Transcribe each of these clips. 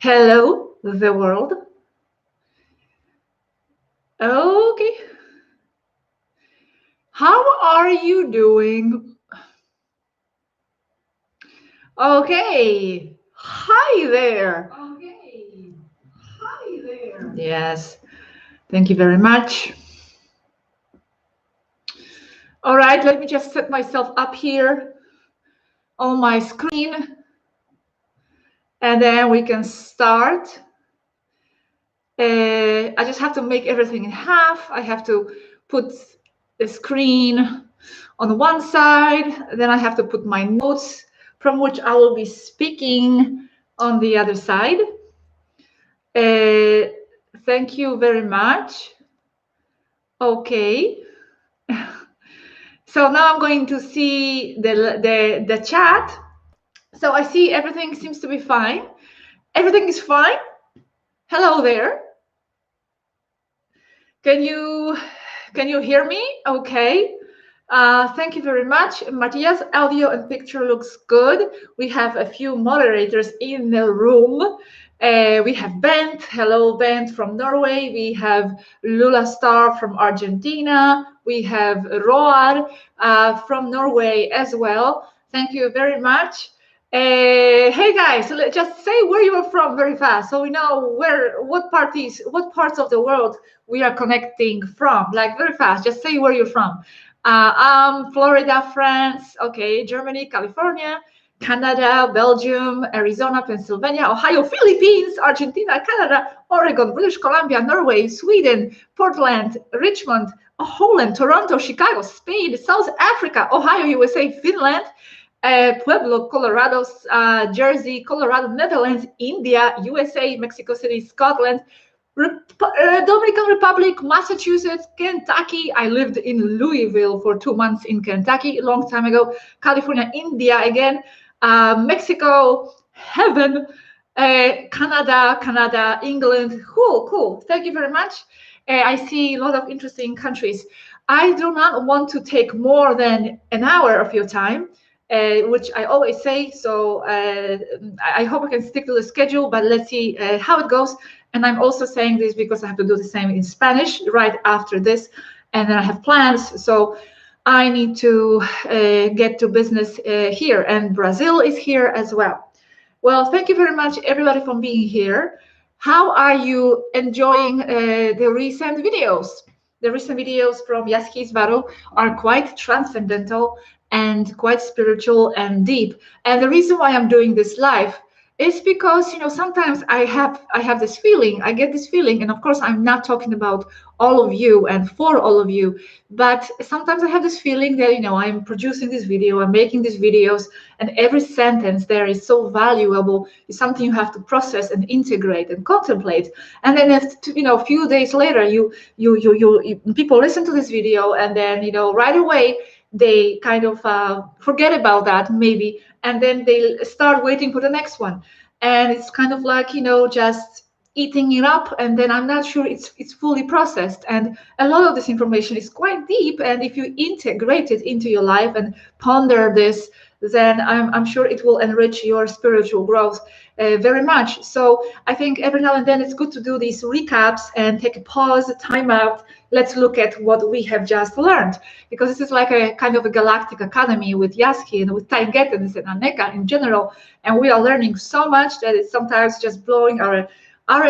Hello, the world. Okay. How are you doing? Okay. Hi there. Okay. Hi there. Yes. Thank you very much. All right, let me just set myself up here on my screen and then we can start. I just have to make everything in half. I have to put the screen on one side, then I have to put my notes from which I will be speaking on the other side. Thank you very much. Okay. So now I'm going to see the chat. So I see everything seems to be fine. Everything is fine. Hello there. Can you hear me? Okay. Thank you very much. Matthias, audio and picture looks good. We have a few moderators in the room. We have Bent. Hello, Bent from Norway. We have Lula Star from Argentina. We have Roar from Norway as well. Thank you very much. Hey guys, let's just say where you are from very fast, so we know what parts of the world we are connecting from. Like very fast, just say where you're from. Florida, France, okay, Germany, California, Canada, Belgium, Arizona, Pennsylvania, Ohio, Philippines, Argentina, Canada, Oregon, British Columbia, Norway, Sweden, Portland, Richmond, Holland, Toronto, Chicago, Spain, South Africa, Ohio, USA, Finland, Pueblo, Colorado, Jersey, Colorado, Netherlands, India, USA, Mexico City, Scotland, Dominican Republic, Massachusetts, Kentucky. I lived in Louisville for 2 months in Kentucky a long time ago. California, India again, Mexico, heaven, Canada, England. Cool. Thank you very much. I see a lot of interesting countries. I do not want to take more than an hour of your time. Which I always say, so I hope I can stick to the schedule, but let's see how it goes. And I'm also saying this because I have to do the same in Spanish right after this, and then I have plans, so I need to get to business here, and Brazil is here as well. Well, thank you very much, everybody, for being here. How are you enjoying the recent videos? The recent videos from Yaski's battle are quite transcendental and quite spiritual and deep. And the reason why I'm doing this live is because sometimes I have this feeling, I get this feeling, and of course I'm not talking about all of you and for all of you, but sometimes I have this feeling that I'm producing this video, I'm making these videos, and every sentence there is so valuable. It's something you have to process and integrate and contemplate. And then if a few days later you people listen to this video, and then right away they kind of forget about that maybe, and then they start waiting for the next one, and it's kind of like just eating it up, and then I'm not sure it's fully processed. And a lot of this information is quite deep, and if you integrate it into your life and ponder this, then I'm sure it will enrich your spiritual growth very much. So I think every now and then it's good to do these recaps and take a pause, a time out. Let's look at what we have just learned, because this is like a kind of a galactic academy with Yaski and with Taygetans and Aneka in general, and we are learning so much that it's sometimes just blowing our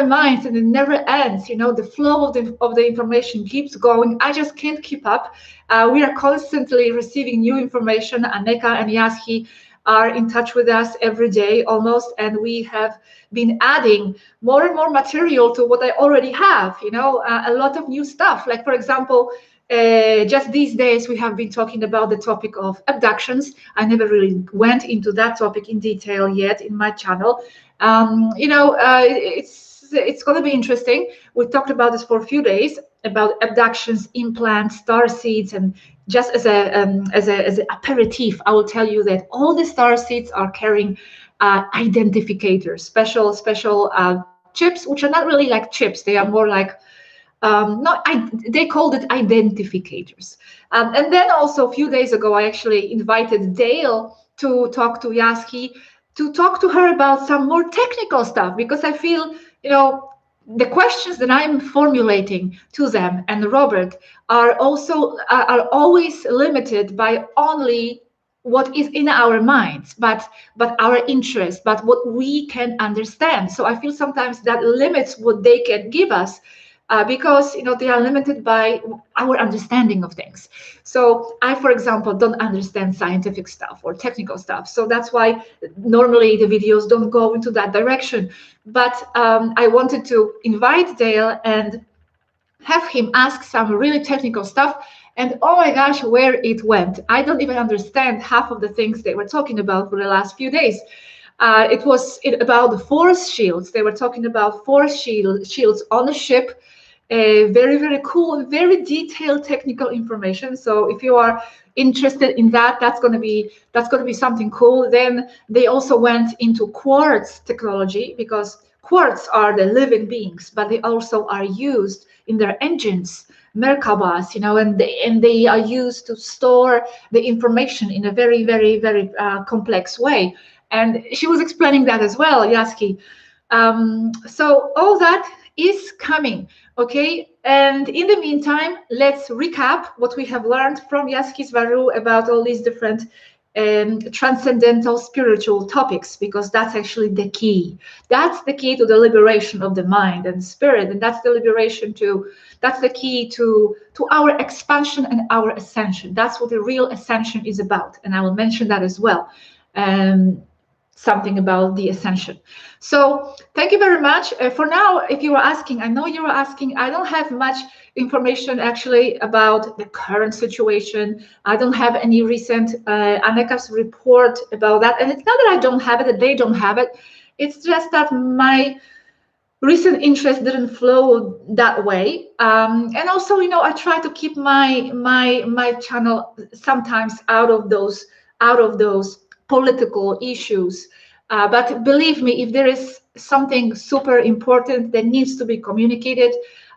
minds, and it never ends. The flow of the information keeps going. I just can't keep up. We are constantly receiving new information. Aneka and Yaski are in touch with us every day almost, and we have been adding more and more material to what I already have. A lot of new stuff. Like, for example, just these days we have been talking about the topic of abductions. I never really went into that topic in detail yet in my channel. It's going to be interesting. We talked about this for a few days about abductions, implants, star seeds, and just as an aperitif, I will tell you that all the star seeds are carrying identificators, special chips, which are not really like chips. They are more like they called it identificators. And then also a few days ago, I actually invited Dale to talk to Yaski. to talk to her about some more technical stuff, because I feel, the questions that I'm formulating to them and Robert are also are always limited by only what is in our minds, but our interest, but what we can understand. So I feel sometimes that limits what they can give us, because they are limited by our understanding of things. So I, for example, don't understand scientific stuff or technical stuff. So that's why normally the videos don't go into that direction. But I wanted to invite Dale and have him ask some really technical stuff. And oh my gosh, where it went. I don't even understand half of the things they were talking about for the last few days. It was about the force shields. They were talking about force shields on a ship. Very, very cool, very detailed technical information. So if you are interested in that, that's going to be something cool. Then they also went into quartz technology, because quartz are the living beings, but they also are used in their engines, Merkabahs, and they are used to store the information in a very, very, very complex way. And she was explaining that as well, Yaski. So all that is coming, okay? And in the meantime, let's recap what we have learned from Yaskis Varu about all these different transcendental spiritual topics, because that's actually the key. That's the key to the liberation of the mind and spirit, and that's the key to our expansion and our ascension. That's what the real ascension is about, and I will mention that as well. Something about the ascension. So thank you very much. For now, if you were asking, I know you were asking, I don't have much information actually about the current situation. I don't have any recent Aneka's report about that. And it's not that I don't have it, that they don't have it. It's just that my recent interest didn't flow that way. And also, I try to keep my channel sometimes out of those political issues. But believe me, if there is something super important that needs to be communicated,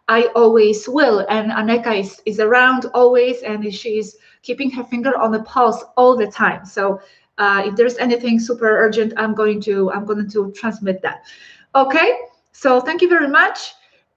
I always will. And Aneka is around always, and she is keeping her finger on the pulse all the time. So if there's anything super urgent, I'm going to transmit that. Okay, so thank you very much.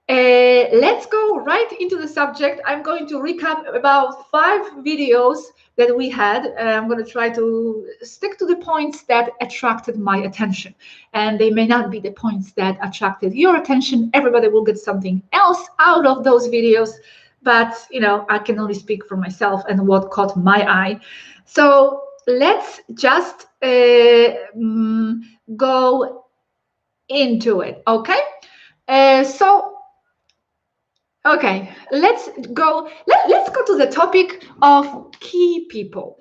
Let's go right into the subject. I'm going to recap about 5 videos that we had. I'm going to try to stick to the points that attracted my attention. And they may not be the points that attracted your attention. Everybody will get something else out of those videos. But, I can only speak for myself and what caught my eye. So let's just go into it, okay? Okay, let's go to the topic of key people.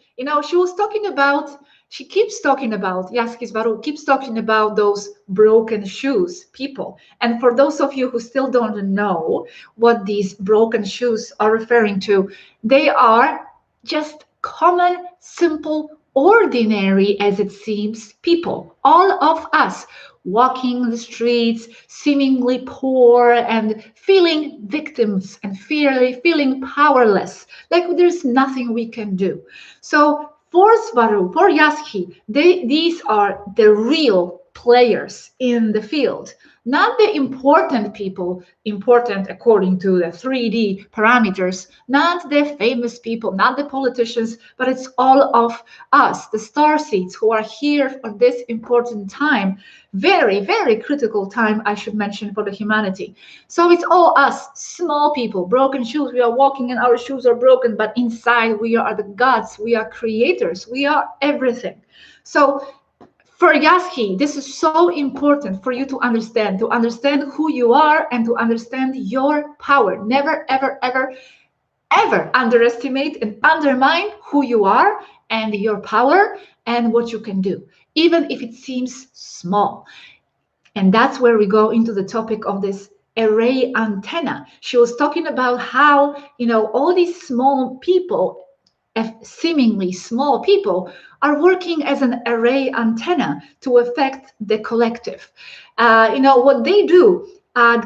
She keeps talking about, Yaskis Baru keeps talking about those broken shoes people. And for those of you who still don't know what these broken shoes are referring to, they are just common, simple, ordinary, as it seems, people, all of us, walking the streets, seemingly poor and feeling victims and feeling powerless, like there's nothing we can do. So for Svaru, for Yaski, these are the real players in the field, not the important people, important according to the 3D parameters, not the famous people, not the politicians, but it's all of us, the starseeds, who are here for this important time, very, very critical time, I should mention, for the humanity. So it's all us, small people, broken shoes. We are walking and our shoes are broken, but inside we are the gods, we are creators, we are everything. So for Yaski, this is so important for you to understand who you are and to understand your power. Never, ever, ever, ever underestimate and undermine who you are and your power and what you can do, even if it seems small. And that's where we go into the topic of this array antenna. She was talking about how, all these small people, seemingly small people, are working as an array antenna to affect the collective. What they do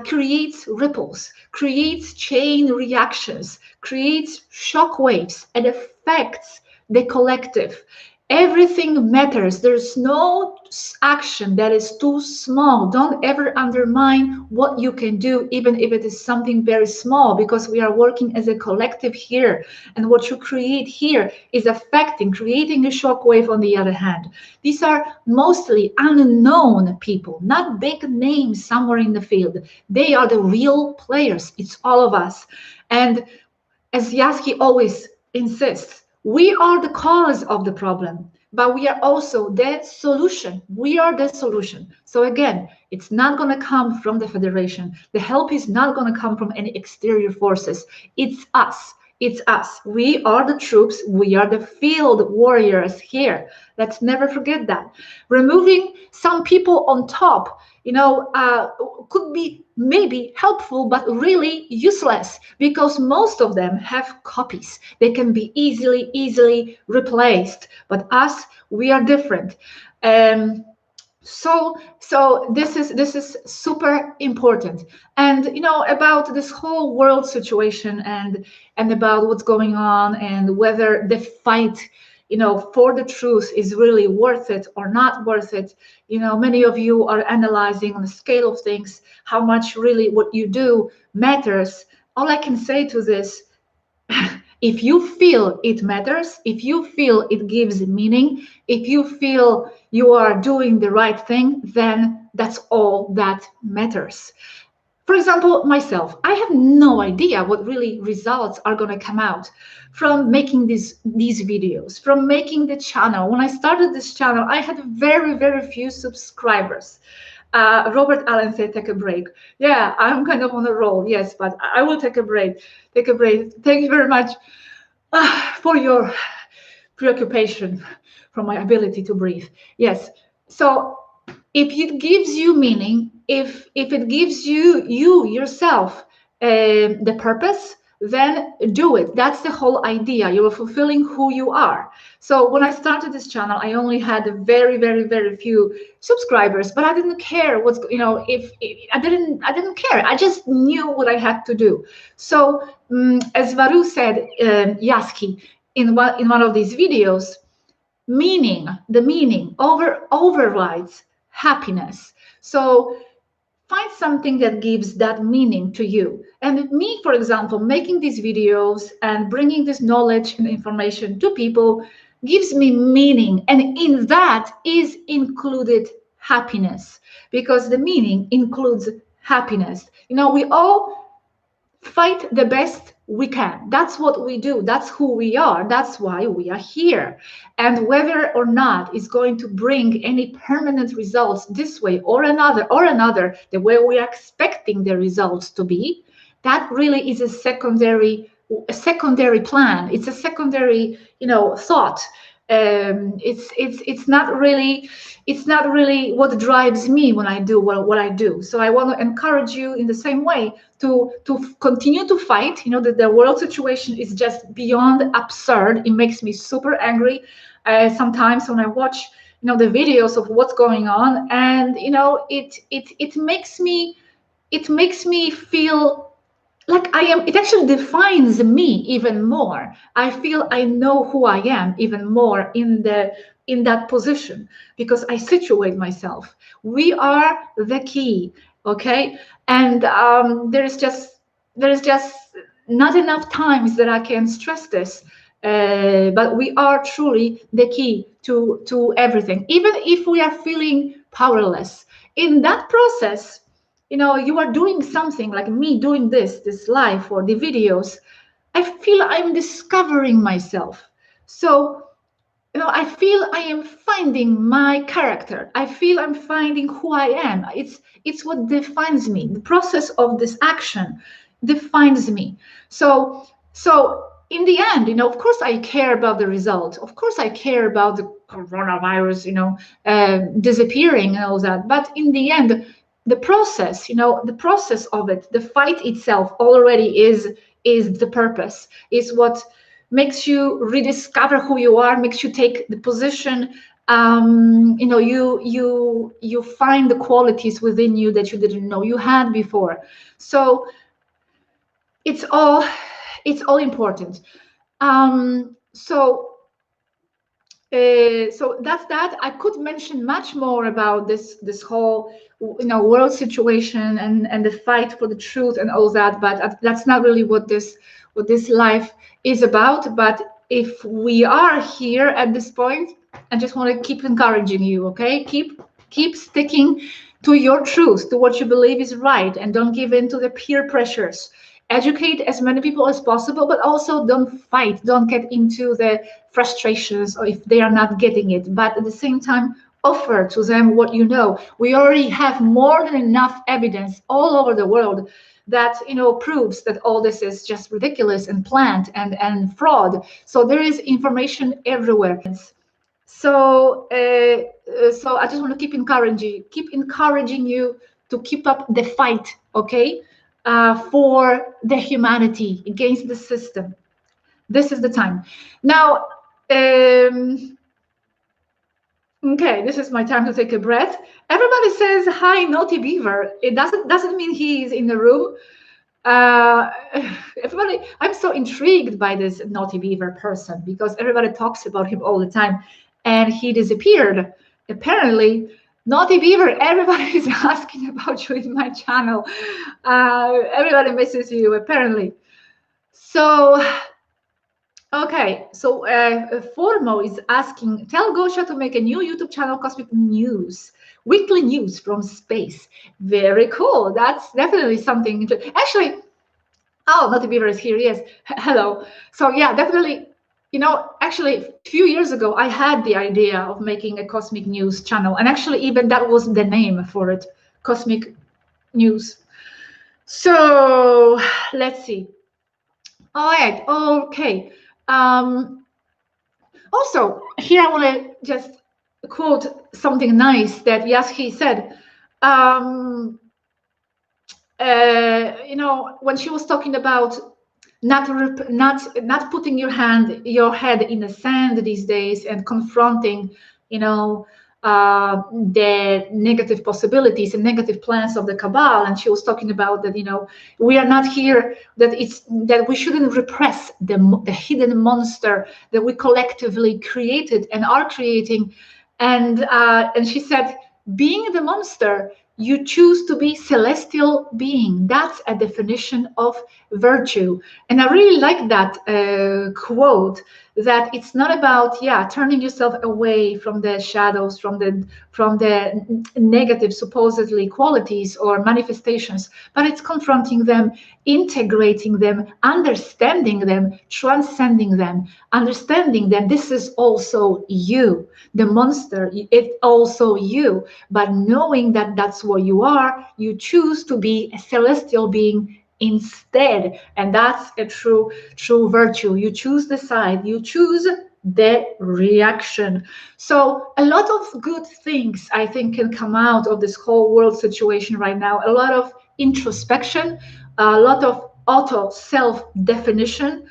creates ripples, creates chain reactions, creates shock waves, and affects the collective. Everything matters. There's no action that is too small. Don't ever undermine what you can do, even if it is something very small, because we are working as a collective here. And what you create here is affecting, creating a shockwave on the other hand. These are mostly unknown people, not big names somewhere in the field. They are the real players. It's all of us. And as Yaski always insists, we are the cause of the problem, but we are also the solution. We are the solution. So again, it's not going to come from the Federation. The help is not going to come from any exterior forces. It's us. It's us. We are the troops. We are the field warriors here. Let's never forget that. Removing some people on top, could be maybe helpful, but really useless, because most of them have copies. They can be easily replaced. But us, we are different. So this is super important. And about this whole world situation and about what's going on, and whether the fight for the truth is really worth it or not worth it. Many of you are analyzing on the scale of things how much really what you do matters. All I can say to this, if you feel it matters, if you feel it gives meaning, if you feel you are doing the right thing, then that's all that matters. For example, myself, I have no idea what really results are going to come out from making these videos, from making the channel. When I started this channel, I had very few subscribers. Robert Allen said, take a break. Yeah, I'm kind of on a roll. Yes, but I will take a break. Take a break. Thank you very much for your preoccupation, from my ability to breathe. Yes. So if it gives you meaning, if it gives you yourself the purpose, then do it. That's the whole idea. You are fulfilling who you are. So when I started this channel, I only had very few subscribers, but I didn't care what's, if I didn't care. I just knew what I had to do. So as Varu said, Yaski, in one of these videos, the meaning overrides happiness. So find something that gives that meaning to you. And me, for example, making these videos and bringing this knowledge and information to people gives me meaning. And in that is included happiness, because the meaning includes happiness. We all fight the best we can. That's what we do. That's who we are. That's why we are here. And whether or not it's going to bring any permanent results this way or another, the way we are expecting the results to be, that really is a secondary plan. It's a secondary, thought. It's not really what drives me when I do what I do. So I want to encourage you in the same way to continue to fight. The world situation is just beyond absurd. It makes me super angry sometimes when I watch the videos of what's going on, and it makes me feel like it actually defines me even more. I feel I know who I am even more in that position, because I situate myself. We are the key, okay? And there is just not enough times that I can stress this, but we are truly the key to everything, even if we are feeling powerless. In that process, you are doing something like me doing this live or the videos. I feel I'm discovering myself. So, I feel I am finding my character. I feel I'm finding who I am. It's what defines me. The process of this action defines me. So in the end, of course I care about the result. Of course I care about the coronavirus, disappearing and all that. But in the end, the process of it, the fight itself already is the purpose, is what makes you rediscover who you are, makes you take the position. You find the qualities within you that you didn't know you had before. So it's all important. So So that's that. I could mention much more about this whole world situation and the fight for the truth and all that, but that's not really what this life is about. But if we are here at this point, I just want to keep encouraging you. Okay, keep sticking to your truth, to what you believe is right, and don't give in to the peer pressures. Educate as many people as possible, but also don't fight, don't get into the frustrations or if they are not getting it, but at the same time offer to them what you know. We already have more than enough evidence all over the world that proves that all this is just ridiculous and planned and fraud. So there is information everywhere. So I just want to keep encouraging you to keep up the fight, okay, for the humanity against the system. This is the time now. Okay, this is my time to take a breath. Everybody says hi, Naughty Beaver. It doesn't mean he's in the room. Uh, Everybody, I'm so intrigued by this Naughty Beaver person because everybody talks about him all the time, and he disappeared. Apparently, Naughty Beaver, everybody is asking about you in my channel. Everybody misses you, apparently. So, okay, so Formo is asking, tell Gosha to make a new YouTube channel, Cosmic News, weekly news from space. Very cool. That's definitely something. Actually, oh, Naughty Beaver is here. Yes. Hello. So yeah, definitely. Actually, a few years ago, I had the idea of making a Cosmic News channel, and actually, even that was the name for it, Cosmic News. So let's see. All right. Okay. Also, here I want to just quote something nice that Yaski said. When she was talking about not putting your head in the sand these days and confronting, the negative possibilities and negative plans of the cabal, and she was talking about that we are not here, that we shouldn't repress the hidden monster that we collectively created and are creating, and she said, being the monster, you choose to be celestial being. That's a definition of virtue. And I really like that quote, that it's not about turning yourself away from the shadows, from the negative supposedly qualities or manifestations, but it's confronting them, integrating them, understanding them, transcending them, understanding that this is also you, the monster, it's also you. But knowing that that's what you are, you choose to be a celestial being instead, and that's a true virtue. You choose the side, you choose the reaction. So a lot of good things, I think, can come out of this whole world situation right now. A lot of introspection, a lot of auto self-definition,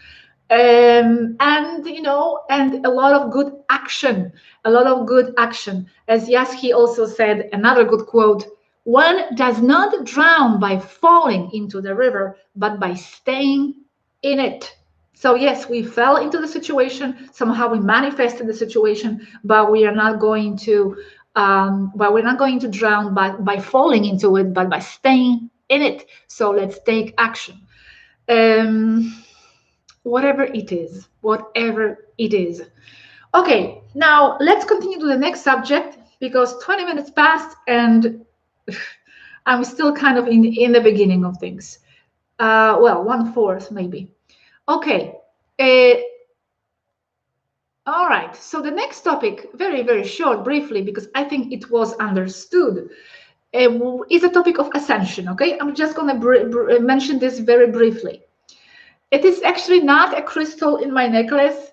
and a lot of good action, as Yaski also said, another good quote: one does not drown by falling into the river, but by staying in it. So yes, we fell into the situation, somehow we manifested the situation, but we are not going to drown by falling into it, but by staying in it. So let's take action. Whatever it is. Okay, now let's continue to the next subject, because 20 minutes passed and I'm still kind of in the beginning of things. Well, 1/4 maybe. Okay. All right. So the next topic, very, very short, briefly, because I think it was understood, is a topic of ascension. Okay, I'm just going to mention this very briefly. It is actually not a crystal in my necklace,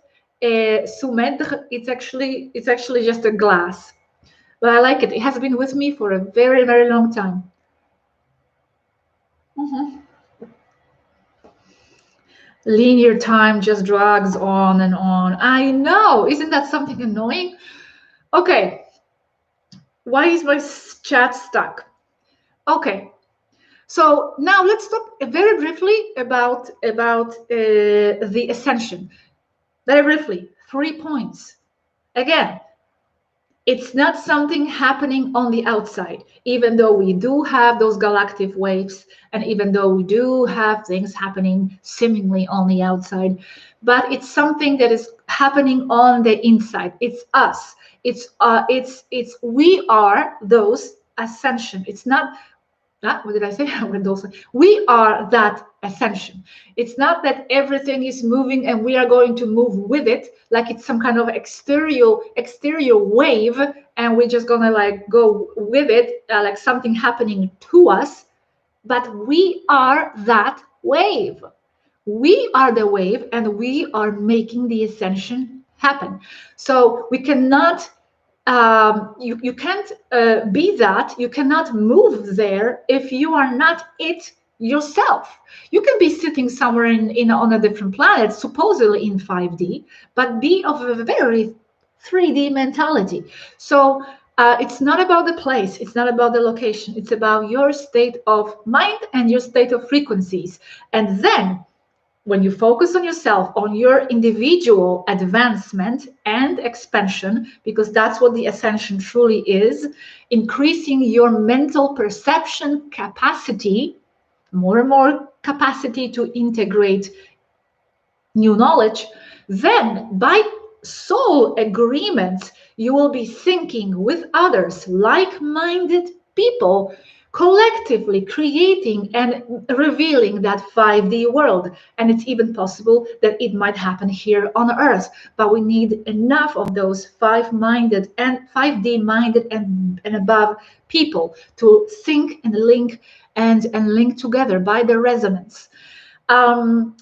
soumetre. It's actually just a glass, but I like it. It has been with me for a very, very long time. Linear time just drags on and on. I know, isn't that something annoying? Okay, why is my chat stuck? Okay, so now let's talk very briefly about the ascension. Very briefly, 3 points. Again, it's not something happening on the outside, even though we do have those galactic waves, and even though we do have things happening seemingly on the outside, but it's something that is happening on the inside. It's us. It's we are those ascension. It's not what did I say? We are that ascension. It's not that everything is moving and we are going to move with it, like it's some kind of exterior wave, and we're just gonna like go with it, like something happening to us. But we are that wave. We are the wave, and we are making the ascension happen. So we cannot you can't be that. You cannot move there if you are not it yourself. You can be sitting somewhere in on a different planet, supposedly in 5D, but be of a very 3D mentality. So it's not about the place, it's not about the location, it's about your state of mind and your state of frequencies. And then when you focus on yourself, on your individual advancement and expansion, because that's what the ascension truly is, increasing your mental perception capacity, more and more capacity to integrate new knowledge, then by soul agreement, you will be thinking with others, like-minded people, collectively creating and revealing that 5D world. And it's even possible that it might happen here on Earth, but we need enough of those 5-minded and 5D minded and above people to think and link and link together by the resonance.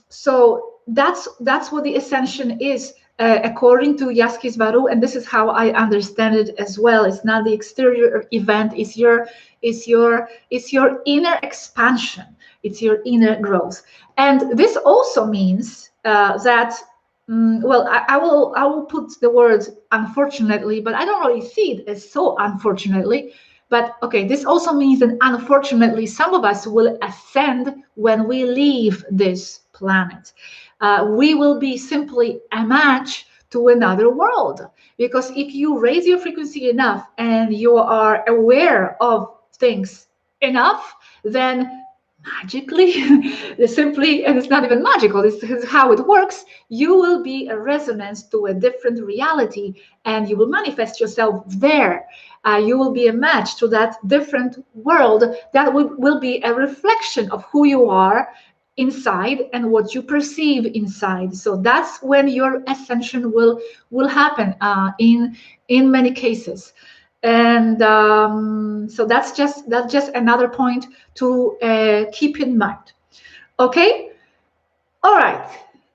So that's what the ascension is, according to Yaskis-Varu, and this is how I understand it as well. It's not the exterior event, it's your inner expansion, it's your inner growth. And this also means that well, I will put the words unfortunately, but I don't really see it as so unfortunately. But okay, this also means that unfortunately some of us will ascend when we leave this planet. We will be simply a match to another world, because if you raise your frequency enough and you are aware of things enough, then magically, simply, and it's not even magical, this is how it works, you will be a resonance to a different reality, and you will manifest yourself there. You will be a match to that different world that will be a reflection of who you are inside and what you perceive inside. So that's when your ascension will happen in many cases. And so that's just another point to keep in mind. Okay, all right,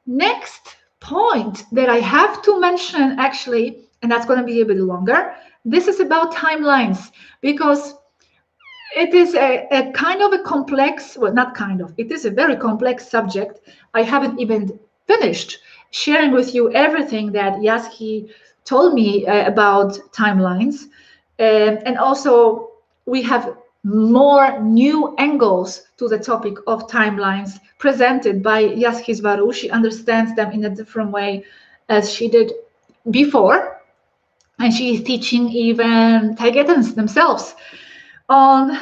next point that I have to mention, actually, and that's going to be a bit longer, this is about timelines, because it is a kind of a complex, well, not kind of, it is a very complex subject. I haven't even finished sharing with you everything that Yaski told me about timelines. And also, we have more new angles to the topic of timelines presented by Yaskis-Varu. She understands them in a different way as she did before. And she is teaching even Taygetans themselves on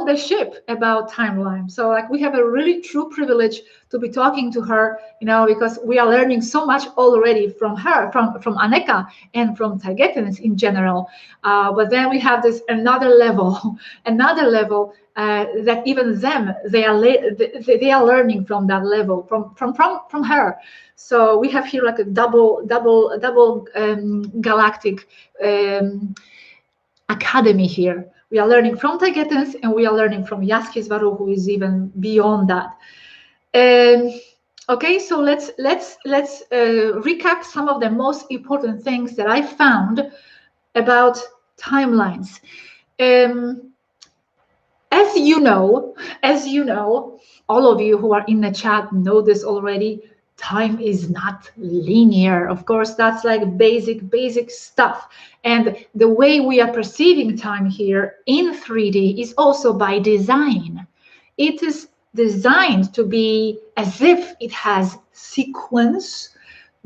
the ship about timeline. So like we have a really true privilege to be talking to her, you know, because we are learning so much already from her, from Aneka and from Taygetans in general. But then we have this another level that even them, they are learning from that level, from her. So we have here like a double galactic academy here. We are learning from Taygetans and we are learning from Yaskis-Varu, who is even beyond that. Okay, so let's recap some of the most important things that I found about timelines. As you know, all of you who are in the chat know this already. Time is not linear. Of course, that's like basic stuff. And the way we are perceiving time here in 3D is also by design. It is designed to be as if it has sequence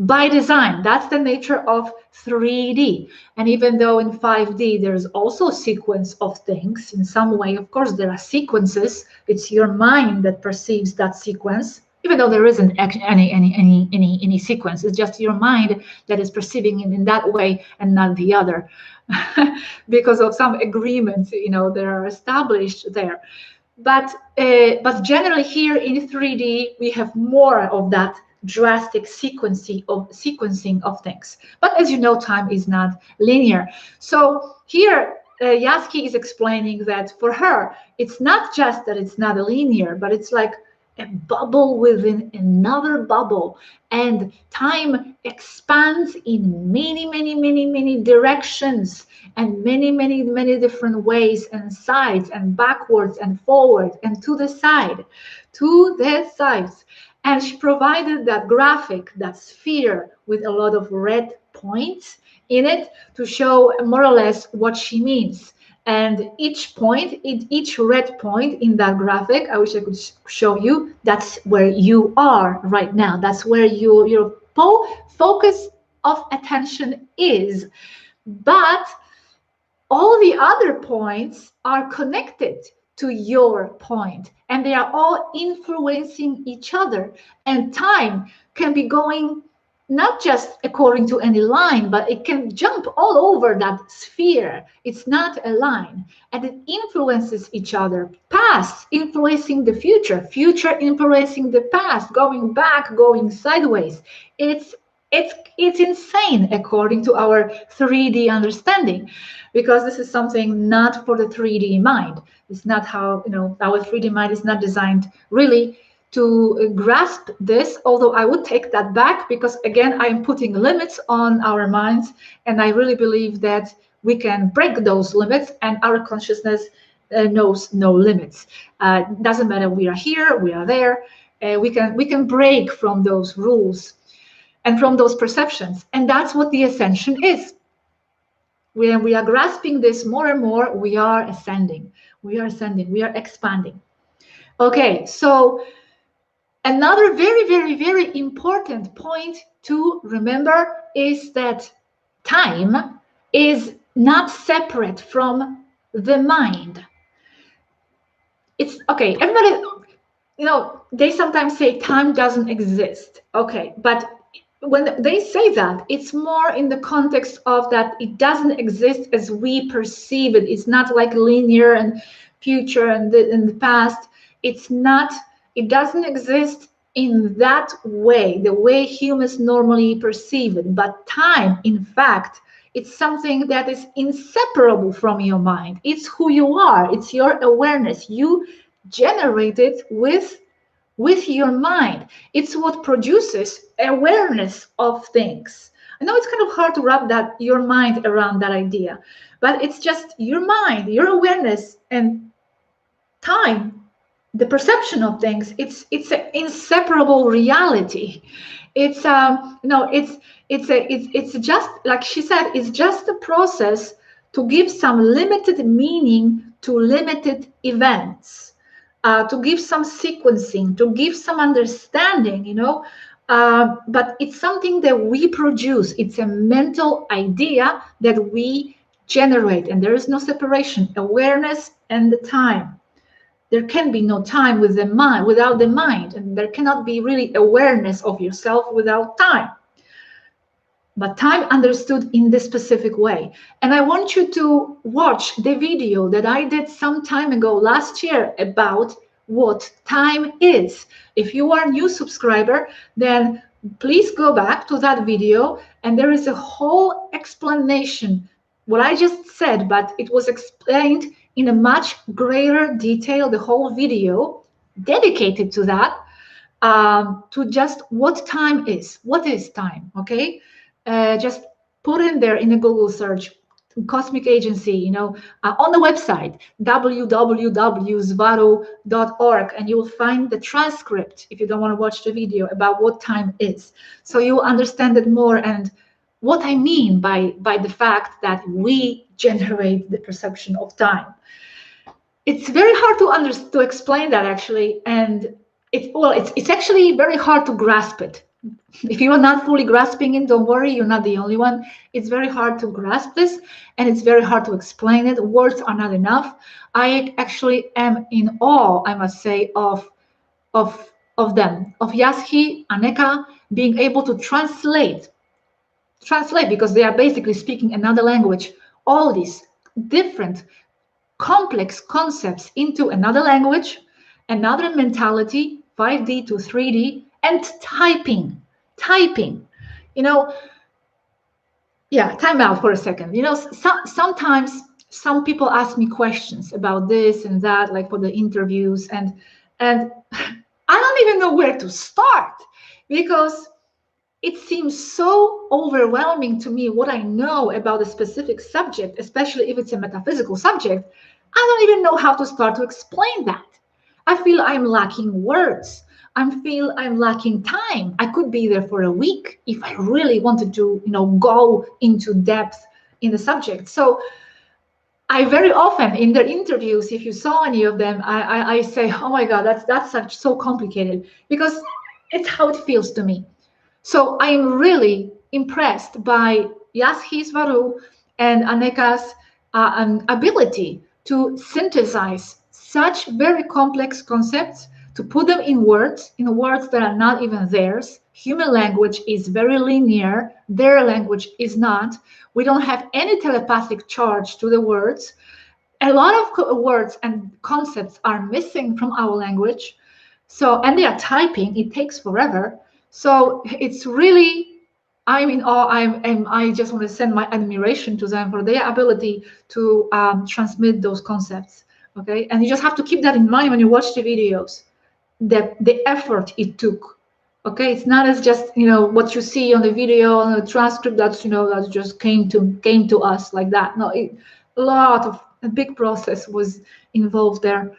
by design. That's the nature of 3D. And even though in 5D there's also a sequence of things in some way, of course there are sequences. It's your mind that perceives that sequence, even though there isn't any sequence. It's just your mind that is perceiving it in that way and not the other, because of some agreements, that are established there. But generally here in 3D we have more of that drastic sequencing of things. But as you know, time is not linear. So here Yaski is explaining that for her, it's not just that it's not linear, but it's like a bubble within another bubble, and time expands in many directions and many different ways and sides and backwards and forward and to the sides. And she provided that graphic, that sphere with a lot of red points in it to show more or less what she means. And each red point in that graphic, I wish I could show you, that's where you are right now. That's where your focus of attention is. But all the other points are connected to your point, and they are all influencing each other. And time can be going not just according to any line, but it can jump all over that sphere. It's not a line, and it influences each other. Past influencing the future influencing the past, going back, going sideways. It's insane according to our 3D understanding, because this is something not for the 3D mind. It's not how, our 3D mind is not designed really to grasp this, although I would take that back, because again, I am putting limits on our minds, and I really believe that we can break those limits, and our consciousness knows no limits. Doesn't matter, we are here, we are there, we can break from those rules and from those perceptions. And that's what the ascension is. When we are grasping this more and more, we are ascending, we are expanding. Okay, so another very important point to remember is that time is not separate from the mind. It's okay, everybody, they sometimes say time doesn't exist. Okay, but when they say that, it's more in the context of that it doesn't exist as we perceive it. It's not like linear and future and the past. It doesn't exist in that way, the way humans normally perceive it. But time, in fact, it's something that is inseparable from your mind. It's who you are. It's your awareness. You generate it with your mind. It's what produces awareness of things. I know it's kind of hard to wrap your mind around that idea, but it's just your mind, your awareness, and time, the perception of things. It's an inseparable reality. It's just like she said, it's just a process to give some limited meaning to limited events. To give some sequencing, to give some understanding, but it's something that we produce. It's a mental idea that we generate, and there is no separation, awareness and the time. There can be no time with the mind, without the mind, and there cannot be really awareness of yourself without time. But time understood in this specific way. And I want you to watch the video that I did some time ago last year about what time is. If you are a new subscriber, then please go back to that video, and there is a whole explanation, what I just said, but it was explained in a much greater detail, the whole video dedicated to that, to just what time is. What is time, okay? Just put in there in a Google search, Cosmic Agency, on the website, www.zvaro.org, and you will find the transcript, if you don't want to watch the video, about what time is. So you will understand it more, and what I mean by the fact that we generate the perception of time. It's very hard to explain that, actually, and it's actually very hard to grasp it, If you are not fully grasping it, don't worry, you're not the only one. It's very hard to grasp this, and it's very hard to explain it. Words are not enough. I actually am in awe, I must say, of them, of Yaski, Aneka, being able to translate because they are basically speaking another language, all these different complex concepts into another language, another mentality, 5D to 3D, and typing. You know, yeah, time out for a second. You know, sometimes some people ask me questions about this and that, like for the interviews, and I don't even know where to start because it seems so overwhelming to me what I know about a specific subject, especially if it's a metaphysical subject. I don't even know how to start to explain that. I feel I'm lacking words. I feel I'm lacking time. I could be there for a week if I really wanted to, go into depth in the subject. So I very often in their interviews, if you saw any of them, I say, oh my God, that's such so complicated because it's how it feels to me. So I'm really impressed by Yashi's Varu and Aneka's ability to synthesize such very complex concepts, to put them in words that are not even theirs. Human language is very linear, their language is not. We don't have any telepathic charge to the words. A lot of words and concepts are missing from our language. So, and they are typing, it takes forever. So it's really, I'm in awe. I just want to send my admiration to them for their ability to transmit those concepts. Okay, and you just have to keep that in mind when you watch the videos. That the effort it took. Okay, it's not as just what you see on the video on the transcript that just came to us like that. No, a big process was involved there.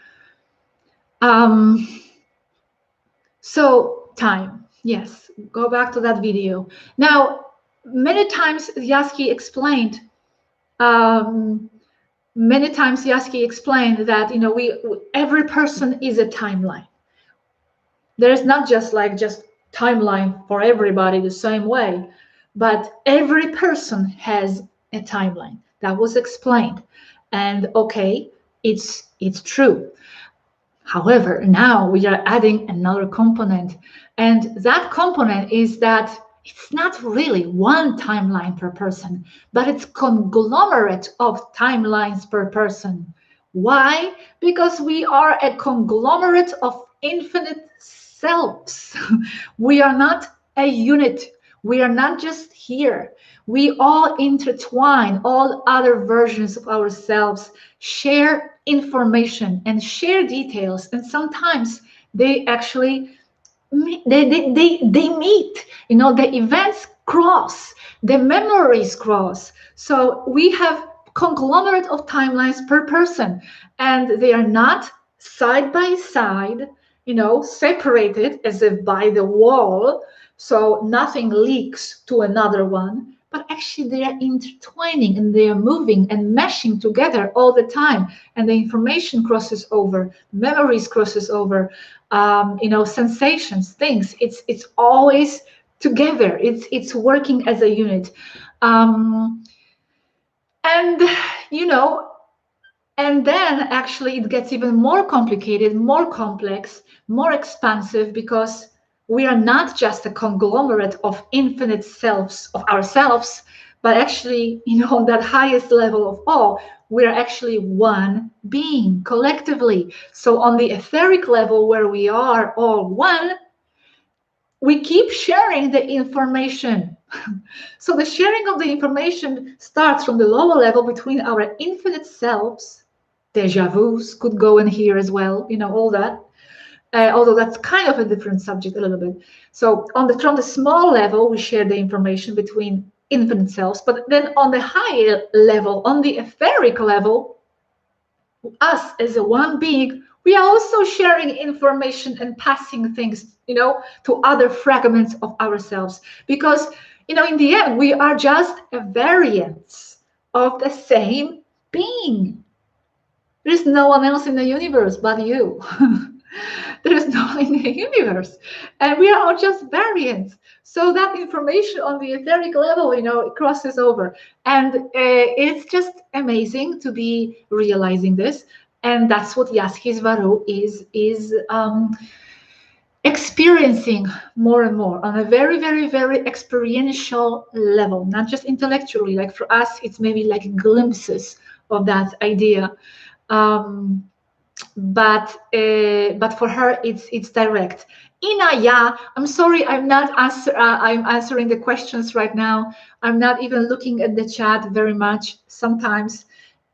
So time, yes, go back to that video. Now, many times Yaski explained, that every person is a timeline. There is not just timeline for everybody the same way, but every person has a timeline. That was explained, and okay, it's true. However, now we are adding another component, and that component is that it's not really one timeline per person, but it's conglomerate of timelines per person. Why? Because we are a conglomerate of infinite selves. We are not a unit. We are not just here. We all intertwine. All other versions of ourselves share information and share details, and sometimes they actually they meet. The events cross, the memories cross. So we have conglomerate of timelines per person, and they are not side by side, separated as if by the wall, so nothing leaks to another one, but actually they are intertwining and they are moving and meshing together all the time, and the information crosses over, memories crosses over, sensations, things. It's always together. It's working as a unit, and and then actually it gets even more complicated, more complex, more expansive, because we are not just a conglomerate of infinite selves of ourselves, but actually, that highest level of all, we're actually one being collectively. So on the etheric level, where we are all one, we keep sharing the information. So the sharing of the information starts from the lower level between our infinite selves. Deja vus could go in here as well, all that. Although that's kind of a different subject a little bit. So from the small level, we share the information between infinite selves, but then on the higher level, on the etheric level, us as a one being, we are also sharing information and passing things, to other fragments of ourselves, because, in the end, we are just a variance of the same being. There is no one else in the universe but you. There is no linear universe, and we are all just variants. So that information on the etheric level, it crosses over, and it's just amazing to be realizing this. And that's what Yaskisvaru is experiencing more and more on a very, very, very experiential level, not just intellectually. Like for us, it's maybe like glimpses of that idea. But for her, it's direct. Inaya, I'm sorry, I'm answering the questions right now. I'm not even looking at the chat very much sometimes,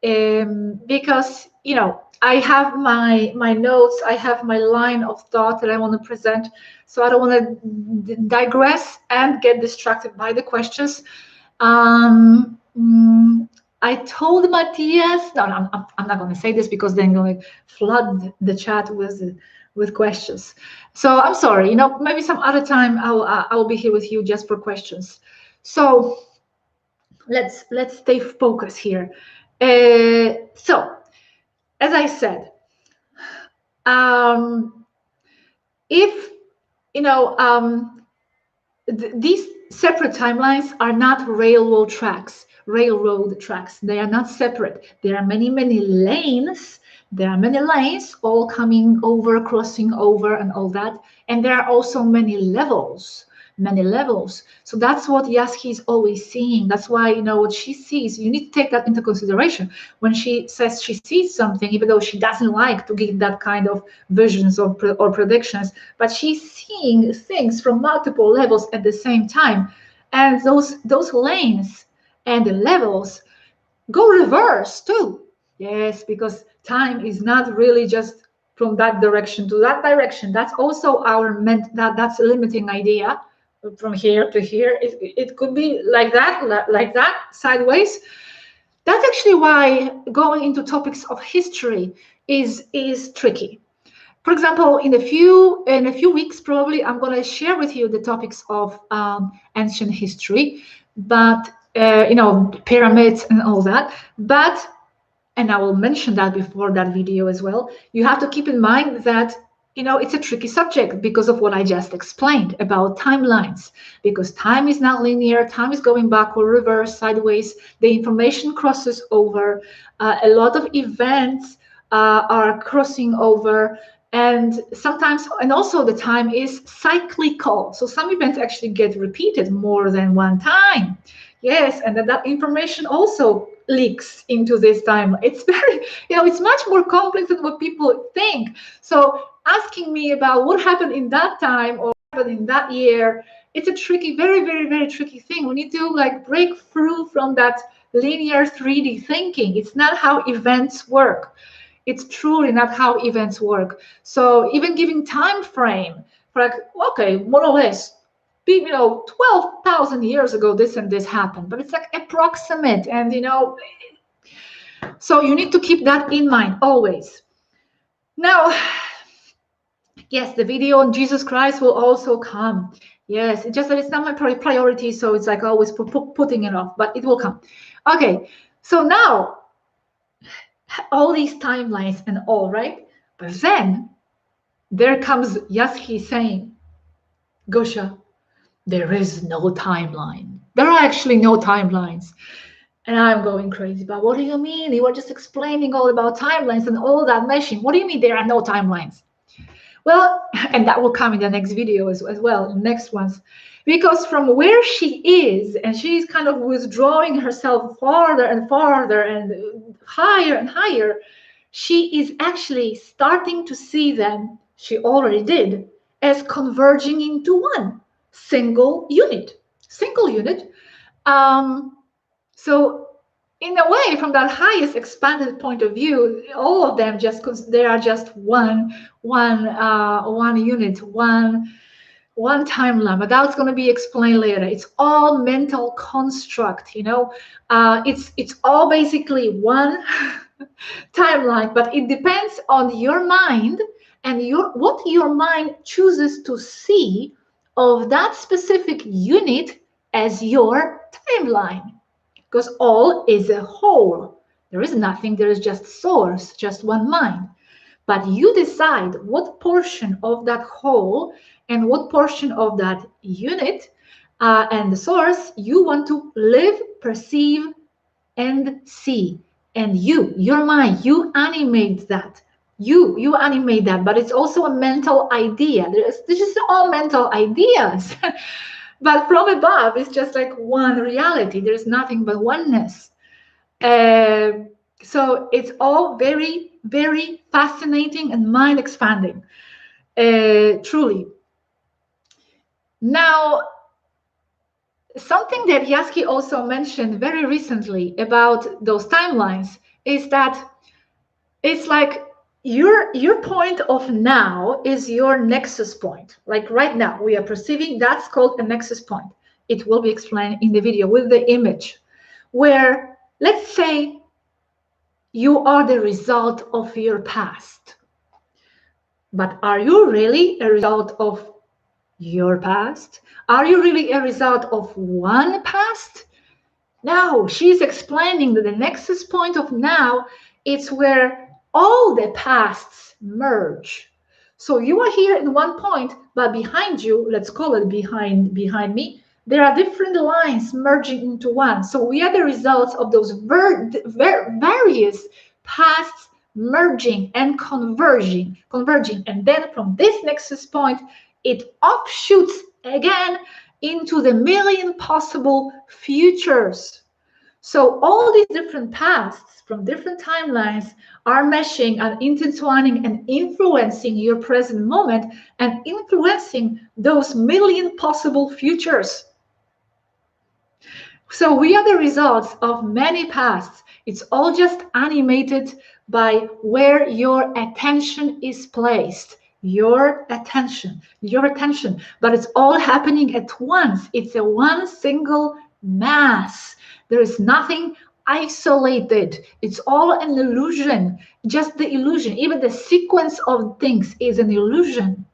because I have my notes, I have my line of thought that I want to present, so I don't want to digress and get distracted by the questions. I told Matthias, no, I'm not going to say this because then I'm going to flood the chat with questions. So I'm sorry, maybe some other time I'll be here with you just for questions. So let's stay focused here. So as I said, if these separate timelines are not railroad tracks. They are not separate. There are many lanes. There are many lanes all coming over, crossing over, and all that. And there are also many levels. So that's what Yaski is always seeing. That's why, what she sees, you need to take that into consideration. When she says she sees something, even though she doesn't like to give that kind of visions or predictions, but she's seeing things from multiple levels at the same time. And those lanes and the levels go reverse too. Yes, because time is not really just from that direction to that direction. That's also that's a limiting idea. From here to here, it could be like that, sideways. That's actually why going into topics of history is tricky. For example, in a few weeks, probably I'm going to share with you the topics of ancient history, but pyramids and all that. And I will mention that before that video as well. You have to keep in mind that it's a tricky subject because of what I just explained about timelines, because time is not linear. Time is going backward, reverse, sideways. The information crosses over. A lot of events are crossing over, and sometimes, and also the time is cyclical. So some events actually get repeated more than one time. Yes, and that information also leaks into this time. It's very, it's much more complex than what people think. So asking me about what happened in that time or what happened in that year, it's a tricky, very, very, very tricky thing. We need to break through from that linear 3D thinking. It's not how events work. It's truly not how events work. So even giving time frame for okay, more or less, 12,000 years ago, this and this happened, but it's approximate, and so you need to keep that in mind always. Now, yes, the video on Jesus Christ will also come. Yes, it's just that it's not my priority, so it's always putting it off, but it will come. Okay, so now all these timelines and all, right? But then there comes Yaski saying, Gosha, there is no timeline. There are actually no timelines. And I'm going crazy. But what do you mean? You were just explaining all about timelines and all that meshing. What do you mean there are no timelines? Well, and that will come in the next video as well, next ones. Because from where she is, and she's kind of withdrawing herself farther and farther and higher, she is actually starting to see them, she already did, as converging into one single unit. So in a way, from that highest expanded point of view, all of them they are just one unit, one timeline. But that's going to be explained later. It's all mental construct, it's all basically one timeline, but it depends on your mind and what your mind chooses to see of that specific unit as your timeline. Because all is a whole. There is nothing, there is just source, just one mind. But you decide what portion of that whole and what portion of that unit and the source you want to live, perceive, and see. And your mind, you animate that. You animate that, but it's also a mental idea. This is all mental ideas. But from above, it's just like one reality. There's nothing but oneness. So it's all very, very fascinating and mind expanding, truly. Now, something that Yaski also mentioned very recently about those timelines is that it's like your point of now is your nexus point. Like right now, we are perceiving, that's called a nexus point. It will be explained in the video with the image, where let's say you are the result of your past. But are you really a result of your past? Are you really a result of one past? No, she's explaining that the nexus point of now, it's where all the pasts merge. So you are here in one point, but behind you, let's call it behind me, there are different lines merging into one. So we are the results of those various pasts merging and converging. And then from this nexus point, it offshoots again into the million possible futures. So all these different pasts from different timelines are meshing and intertwining and influencing your present moment and influencing those million possible futures. So we are the results of many pasts. It's all just animated by where your attention is placed. Your attention, but it's all happening at once. It's a one single mass. There is nothing isolated. It's all an illusion, just the illusion. Even the sequence of things is an illusion.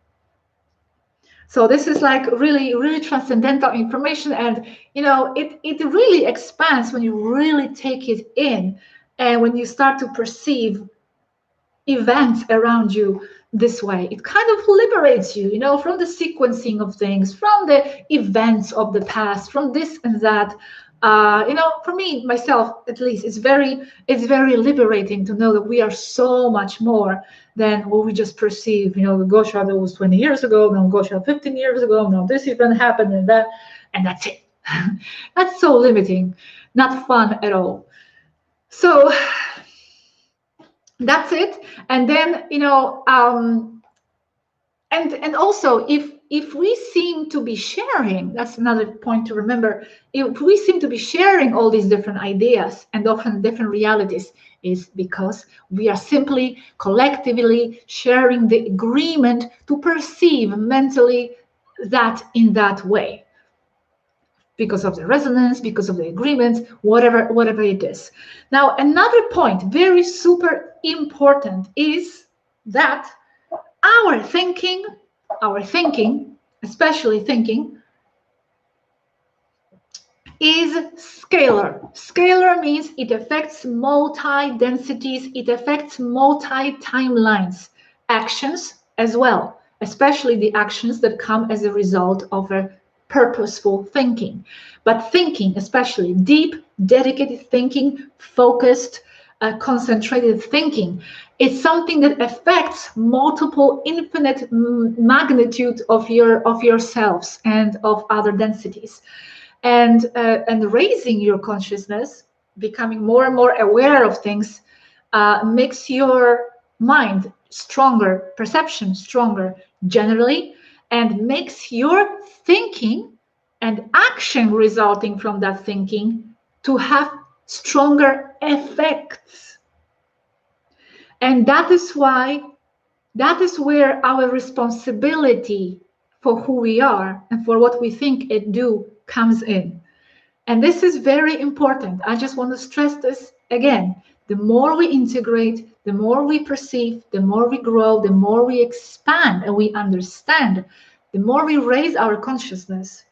So this is like really, really transcendental information. And, you know, it really expands when you really take it in and when you start to perceive events around you this way. It kind of liberates you, you know, from the sequencing of things, from the events of the past, from this and that. You know, for me, myself, at least, it's very liberating to know that we are so much more than what we just perceive. You know, the GOSIA that was 20 years ago, now GOSIA 15 years ago, now this event happened and that's it. That's so limiting, not fun at all. So that's it. And then, you know, and also if we seem to be sharing, that's another point to remember, if we seem to be sharing all these different ideas and often different realities, is because we are simply collectively sharing the agreement to perceive mentally that in that way, because of the resonance, because of the agreements, whatever it is. Now, another point, very super important, is that our thinking, especially thinking, is scalar. Scalar means it affects multi-densities, it affects multi-timelines, actions as well, especially the actions that come as a result of a purposeful thinking. But thinking, especially deep, dedicated thinking, focused, concentrated thinking, it's something that affects multiple infinite magnitude of yourselves and of other densities. And raising your consciousness, becoming more and more aware of things, makes your mind stronger, perception stronger generally, and makes your thinking and action resulting from that thinking to have stronger effects. And that is where our responsibility for who we are and for what we think and do comes in. And this is very important. I just want to stress this again. The more we integrate, the more we perceive, the more we grow, the more we expand and we understand, the more we raise our consciousness,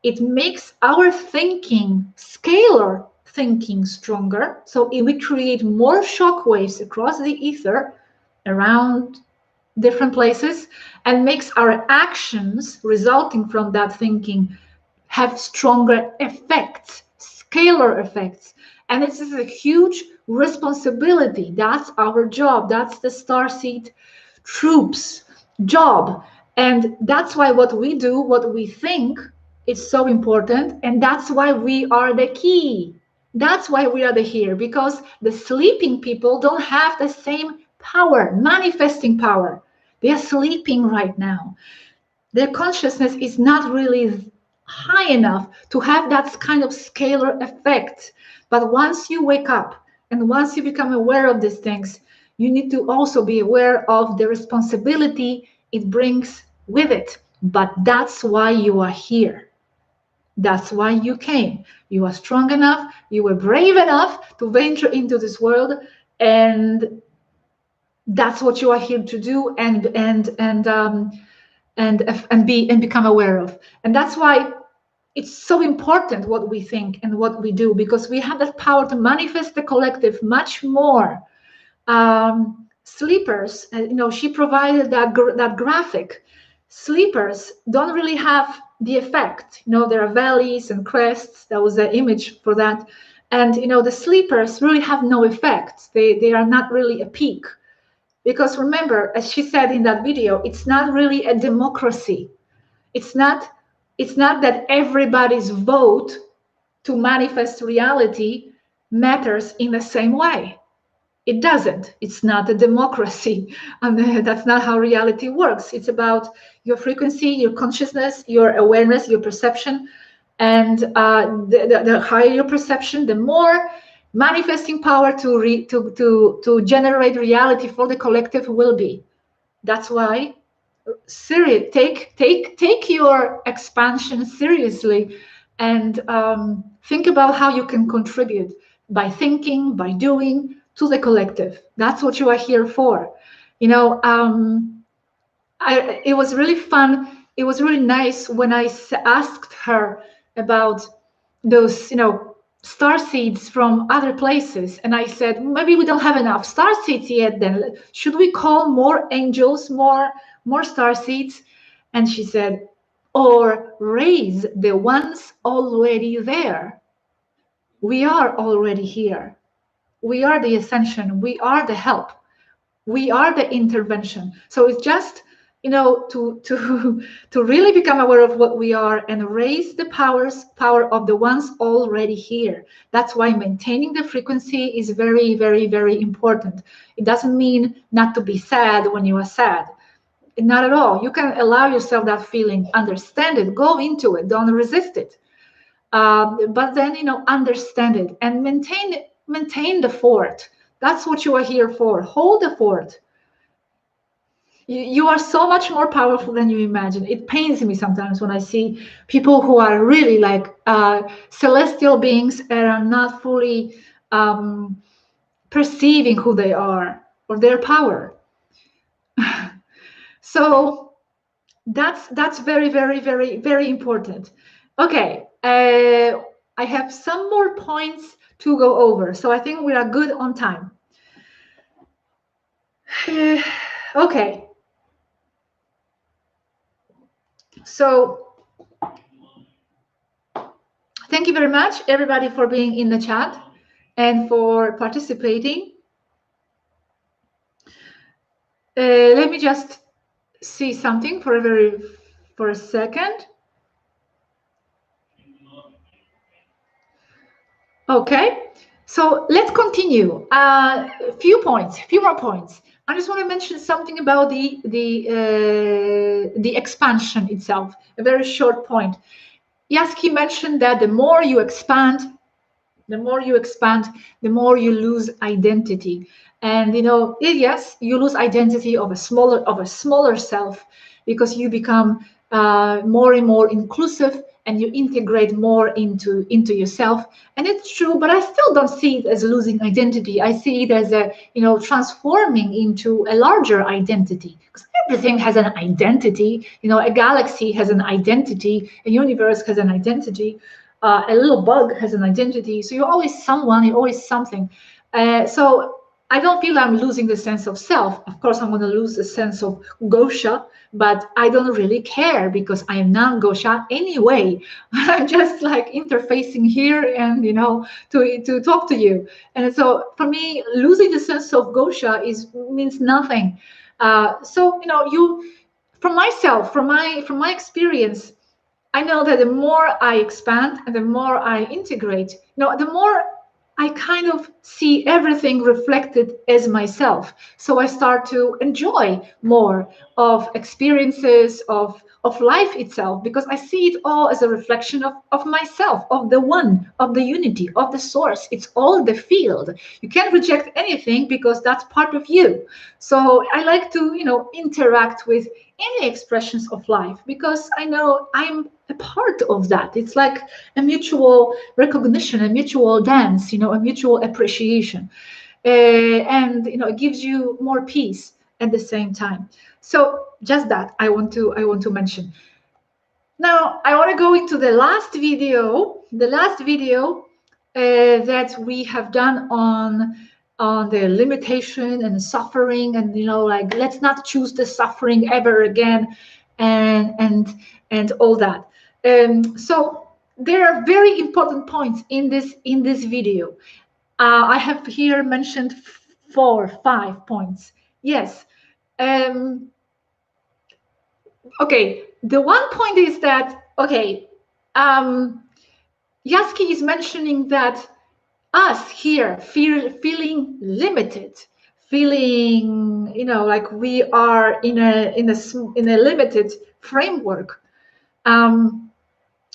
it makes our thinking, scalar thinking, stronger. So we create more shock waves across the ether around different places and makes our actions resulting from that thinking have stronger effects, scalar effects. And this is a huge responsibility. That's our job. That's the starseed troops' job. And that's why what we do, what we think, is so important. And that's why we are the key. That's why we are the here, because the sleeping people don't have the same power, manifesting power. They are sleeping right now. Their consciousness is not really high enough to have that kind of scalar effect. But once you wake up and once you become aware of these things, you need to also be aware of the responsibility it brings with it. But that's why you are here. That's why you came. You are strong enough, you were brave enough to venture into this world, and that's what you are here to do and become aware of. And that's why it's so important what we think and what we do, because we have that power to manifest the collective much more. Sleepers, she provided that graphic. Sleepers don't really have the effect. There are valleys and crests. That was the image for that. And the sleepers really have no effect. They are not really a peak. Because remember, as she said in that video, it's not really a democracy. It's not that everybody's vote to manifest reality matters in the same way. It doesn't. It's not a democracy. And that's not how reality works. It's about your frequency, your consciousness, your awareness, your perception. And the higher your perception, the more manifesting power to generate reality for the collective will be. That's why take your expansion seriously, and think about how you can contribute by thinking, by doing, to the collective. That's what you are here for. It was really fun. It was really nice when I asked her about those, star seeds from other places. And I said, maybe we don't have enough star seeds yet. Then should we call more angels, more star seeds? And she said, or raise the ones already there. We are already here. We are the ascension. We are the help. We are the intervention. So it's just, to really become aware of what we are and raise the power of the ones already here. That's why maintaining the frequency is very, very, very important. It doesn't mean not to be sad when you are sad. Not at all. You can allow yourself that feeling, understand it, go into it, don't resist it. But then, understand it and maintain the fort. That's what you are here for. Hold the fort. You are so much more powerful than you imagine. It pains me sometimes when I see people who are really like celestial beings and are not fully perceiving who they are or their power. So that's very, very, very, very important. Okay, I have some more points to go over, so I think we are good on time. Okay. So thank you very much, everybody, for being in the chat and for participating. Let me just see something for a second. Okay, so let's continue. A few more points. I just want to mention something about the expansion itself. A very short point. Yaski mentioned that the more you expand, the more you lose identity. And yes, you lose identity of a smaller self, because you become more and more inclusive, and you integrate more into yourself. And it's true, but I still don't see it as losing identity. I see it as a transforming into a larger identity, because everything has an identity. A galaxy has an identity, a universe has an identity, a little bug has an identity. So you're always someone, you're always something. So I don't feel I'm losing the sense of self. Of course, I'm going to lose the sense of GOSIA, but I don't really care because I am non-GOSIA anyway. I'm just like interfacing here and, you know, to talk to you. And so for me, losing the sense of GOSIA means nothing. So, you know, from myself, from my experience, I know that the more I expand and the more I integrate, you know, the more I kind of see everything reflected as myself. So I start to enjoy more of experiences of life itself, because I see it all as a reflection of myself, of the one, of the unity, of the source. It's all the field. You can't reject anything because that's part of you. So I like to, you know, interact with any expressions of life because I know I'm a part of that. It's like a mutual recognition, a mutual dance, you know, a mutual appreciation. And, you know, it gives you more peace at the same time. So just that I want to mention. Now I want to go into the last video, that we have done on the limitation and suffering, and, you know, like, let's not choose the suffering ever again, and all that. So there are very important points in this video. I have here mentioned 5 points. Yes. Okay, the one point is that, okay, Yaski is mentioning that us here feeling limited, feeling, you know, like we are in a limited framework.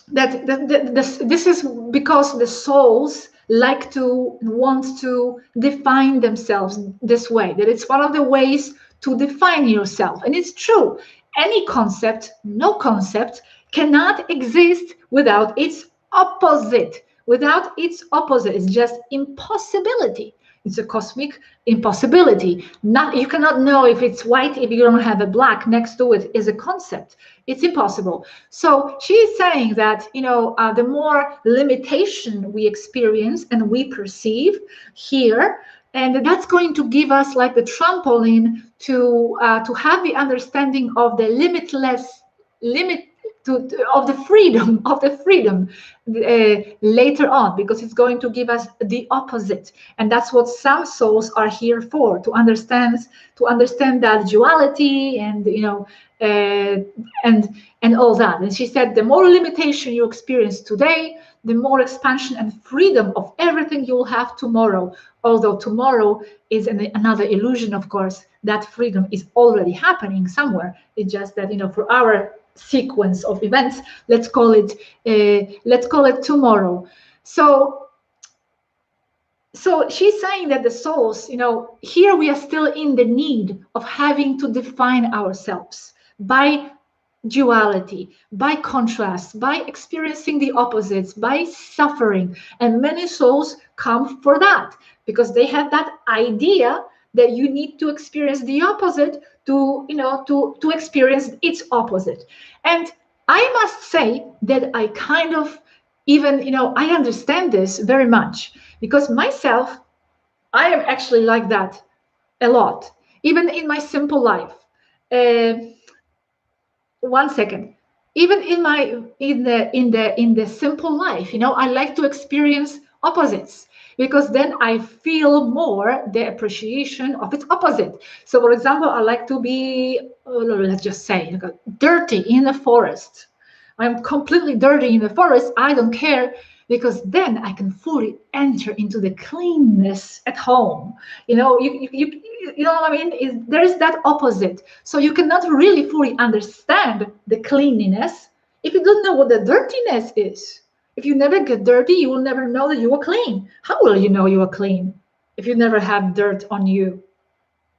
This is because the souls like to want to define themselves this way, that it's one of the ways to define yourself. And it's true, any concept, no concept, cannot exist without its opposite. Without its opposite, it's just impossibility. It's a cosmic impossibility. You cannot know if it's white if you don't have a black next to it as a concept. It's impossible. So she is saying that, you know, the more limitation we experience and we perceive here, and that's going to give us like the trampoline to have the understanding of the limitless of the freedom later on, because it's going to give us the opposite. And that's what some souls are here for, to understand that duality, and, you know, and all that. And she said the more limitation you experience today, the more expansion and freedom of everything you will have tomorrow. Although tomorrow is another illusion, of course. That freedom is already happening somewhere. It's just that, you know, for our sequence of events, let's call it tomorrow. So she's saying that the souls, you know, here we are still in the need of having to define ourselves by duality, by contrast, by experiencing the opposites, by suffering. And many souls come for that because they have that idea that you need to experience the opposite to, you know, to experience its opposite. And I must say that I kind of even, you know, I understand this very much, because myself, I am actually like that a lot, even in my simple life. One second. Even in the simple life, you know, I like to experience opposites, because then I feel more the appreciation of its opposite. So, for example, I like to be, let's just say, dirty in the forest. I'm completely dirty in the forest. I don't care, because then I can fully enter into the cleanness at home. You know, you know what I mean? There's that opposite. So you cannot really fully understand the cleanliness if you don't know what the dirtiness is. If you never get dirty, you will never know that you are clean. How will you know you are clean if you never have dirt on you?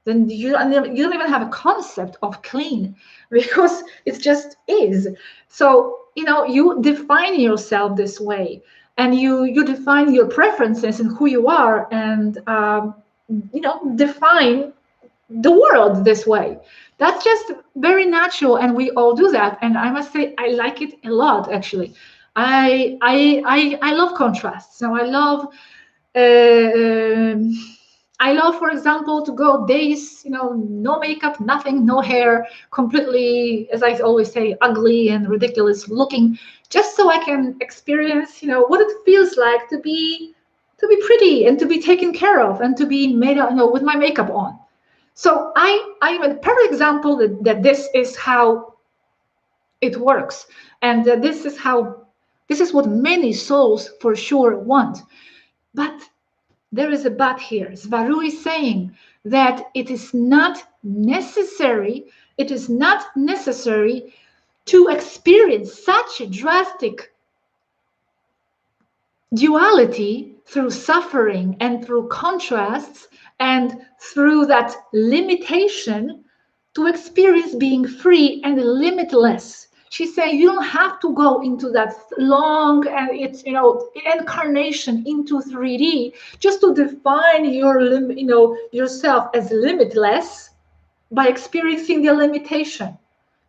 Then you don't even have a concept of clean, because it just is. So, you know, you define yourself this way, and you define your preferences and who you are, and you know, define the world this way. That's just very natural, and we all do that. And I must say, I like it a lot, actually. I love contrasts. So I love I love, for example, to go days, no makeup, nothing, no hair, completely, as I always say, ugly and ridiculous looking, just so I can experience, what it feels like to be pretty and to be taken care of and to be made, with my makeup on. So I am a perfect example that this is how it works, and this is what many souls for sure want. But there is a but here. Svaru is saying that it is not necessary to experience such a drastic duality through suffering and through contrasts and through that limitation to experience being free and limitless. She's saying you don't have to go into that long and it's incarnation into 3D just to define yourself as limitless by experiencing the limitation,